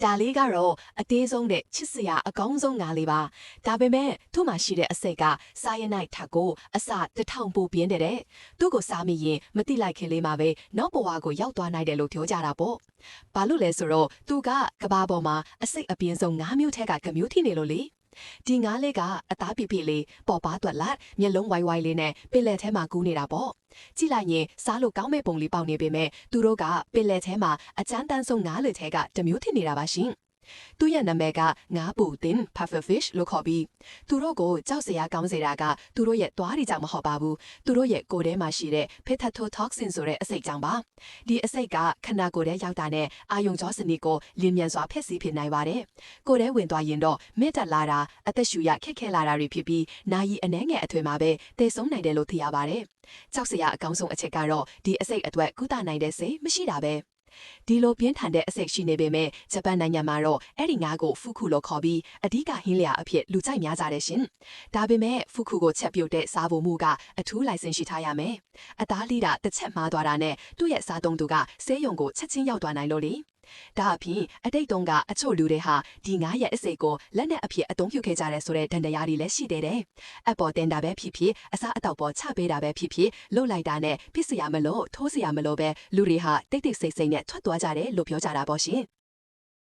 ဒါလေးကတော့အသေးဆုံးတဲ့ချစ်စရာအကောင်းဆုံးငါလေးပါဒါပေမဲ့သူ့မှာရှိတဲ့အစိတ်ကစာရနိုက်ထက်ကိုအစ1000ပိုပြင်းတဲ့သူ့ကိုစားမိရင်မတိလိုက်ခင်လေးမှာပဲနောက်ဘဝကိုရောက်သွားနိုင်တယ်လို့ပြောကြတာပေါ့ဘာလို့လဲဆိုတော့သူကကဘာပေါ်မှာအစိတ်အပြင်းဆုံး9မျိုးထက်ကကမျိုးထိနေလို့လေဒီငါးလေးကအသားပြပြလေးပေါ်ပါသွက်လာမျက်လုံးဝိုင်းဝိုင်းလေးနဲ့ပင်လယ်ထဲမှာကူးနေတာပေါ့ကြည့်လိုက်ရင်စားလို့ကောင်းမဲ့ပုံလေးပေါက်နေပေမဲ့သူတို့ကပင်လယ်ထဲမှာအချမ်းတန်းဆုံးငါးလေထဲကတမျိုးထင်နေတာပါရှင်သူ့ရဲ့နာမည်ကငါးပူတင် pufferfish လို့ခေါ်ပြီးသူတို့ကိုကြောက်စရာကောင်းစေတာကသူတို့ရဲ့သွားတွေကြောင့်မဟုတ်ပါဘူးသူတို့ရဲ့ကိုယ်ထဲမှာရှိတဲ့ phytotoxin ဆိုတဲ့အစိတ်ကြောင့်ပါဒီအစိတ်ကခန္ဓာကိုယ်ထဲရောက်တာနဲ့အာယုံကြောစနစ်ကိုလင်းမြန်စွာဖျက်ဆီးဖြစ်နိုင်ပါတယ်ကိုယ်ထဲဝင်သွားရင်တော့မေ့တက်လာတာအသက်ရှူရခက်ခဲလာတာတွေဖြစ်ပြီးနာယီအနှဲငယ်အထွေမှာပဲတည်ဆုံးနိုင်တယ်လို့သိရပါတယ်ကြောက်စရာအကောင်းဆုံးအချက်ကတော့ဒီအစိတ်အတွက်ကုသနိုင်တဲ့ဆေးမရှိတာပဲဒီလိုပြင်းထန်တဲ့အစိတ်ရှိနေပေမဲ့ဂျပန်နိုင်ငံမှာတော့အဲ့ဒီငါးကိုဖူခုလို့ခေါ်ပြီးအဓိကဟင်းလျာအဖြစ်လူကြိုက်များကြတယ်ရှင်။ဒါပေမဲ့ဖူခုကိုချက်ပြုတ်တဲ့စားဖို့မှုကအထူးလိုင်စင်ရှိထားရမယ်။အသားလိတာတစ်ချက်မှားသွားတာနဲ့သူ့ရဲ့စားသုံးသူကဆေးရုံကိုချက်ချင်းရောက်သွားနိုင်လို့လေ။ဒါအပြင်အတိတ်တုန်းကအချို့လူတွေဟာဒီငါးရဲ့အစိတ်ကိုလက်နဲ့အဖြစ်အသုံးပြုခဲ့ကြတယ်ဆိုတဲ့ဒဏ္ဍရာတွေလည်းရှိသေးတယ်။အပေါ်တင်တာပဲဖြစ်ဖြစ်အစားအသောက်ပေါ်ချပေးတာပဲဖြစ်ဖြစ်လှုပ်လိုက်တာနဲ့ပြစ်စရာမလို့ထိုးစရာမလို့ပဲလူတွေဟာတိတ်တိတ်ဆိတ်ဆိတ်နဲ့ထွက်သွားကြတယ်လို့ပြောကြတာပေါ့ရှင်။